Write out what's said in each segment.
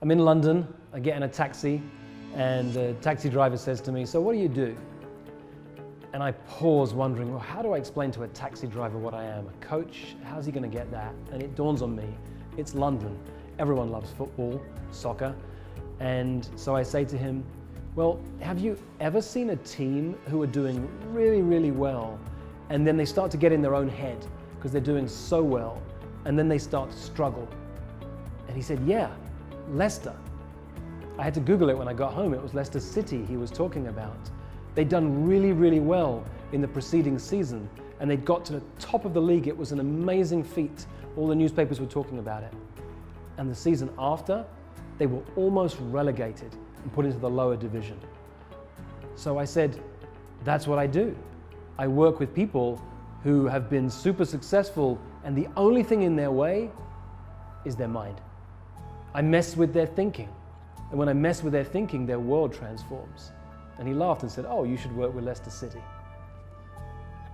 I'm in London, I get in a taxi, and the taxi driver says to me, "So what do you do?" And I pause wondering, well, how do I explain to a taxi driver what I am? A coach? How's he going to get that? And it dawns on me, it's London. Everyone loves football, soccer. And so I say to him, well, have you ever seen a team who are doing really, really well, and then they start to get in their own head because they're doing so well, and then they start to struggle? And he said, yeah, Leicester. I had to Google it when I got home. It was Leicester City he was talking about. They'd done really, really well in the preceding season, and they'd got to the top of the league. It was an amazing feat. All the newspapers were talking about it. And the season after, they were almost relegated and put into the lower division. So I said, that's what I do. I work with people who have been super successful, and the only thing in their way is their mind. I mess with their thinking. And when I mess with their thinking, their world transforms. And he laughed and said, oh, you should work with Leicester City.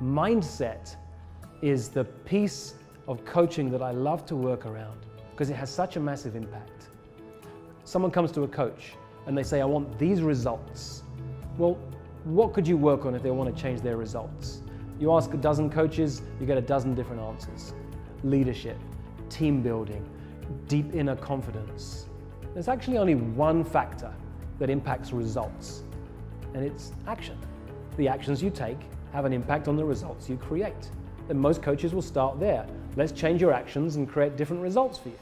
Mindset is the piece of coaching that I love to work around because it has such a massive impact. Someone comes to a coach and they say, I want these results. Well, what could you work on if they want to change their results? You ask a dozen coaches, you get a dozen different answers. Leadership, team building, deep inner confidence. There's actually only one factor that impacts results, and it's action. The actions you take have an impact on the results you create. And most coaches will start there. Let's change your actions and create different results for you.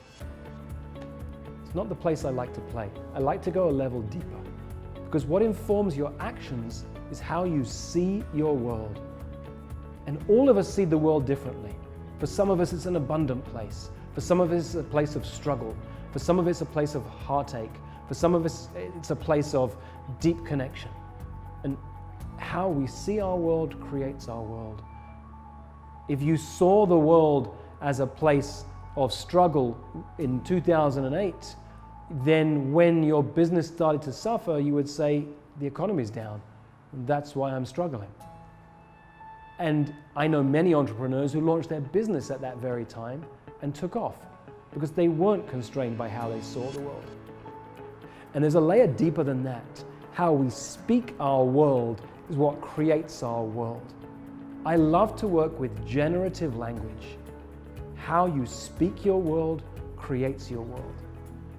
It's not the place I like to play. I like to go a level deeper, because what informs your actions is how you see your world. And all of us see the world differently. For some of us, it's an abundant place. For some of us, it's a place of struggle. For some of us, it's a place of heartache. For some of us, it's a place of deep connection. And how we see our world creates our world. If you saw the world as a place of struggle in 2008, then when your business started to suffer, you would say, the economy's down. That's why I'm struggling. And I know many entrepreneurs who launched their business at that very time and took off because they weren't constrained by how they saw the world. And there's a layer deeper than that. How we speak our world is what creates our world. I love to work with generative language. How you speak your world creates your world.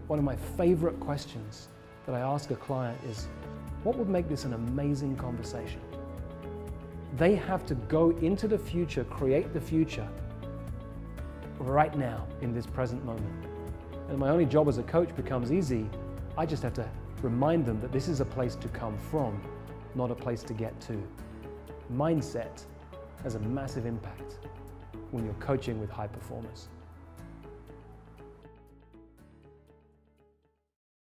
One of my favorite questions that I ask a client is, what would make this an amazing conversation? They have to go into the future, create the future right now in this present moment. And my only job as a coach becomes easy. I just have to remind them that this is a place to come from, not a place to get to. Mindset has a massive impact when you're coaching with high performers.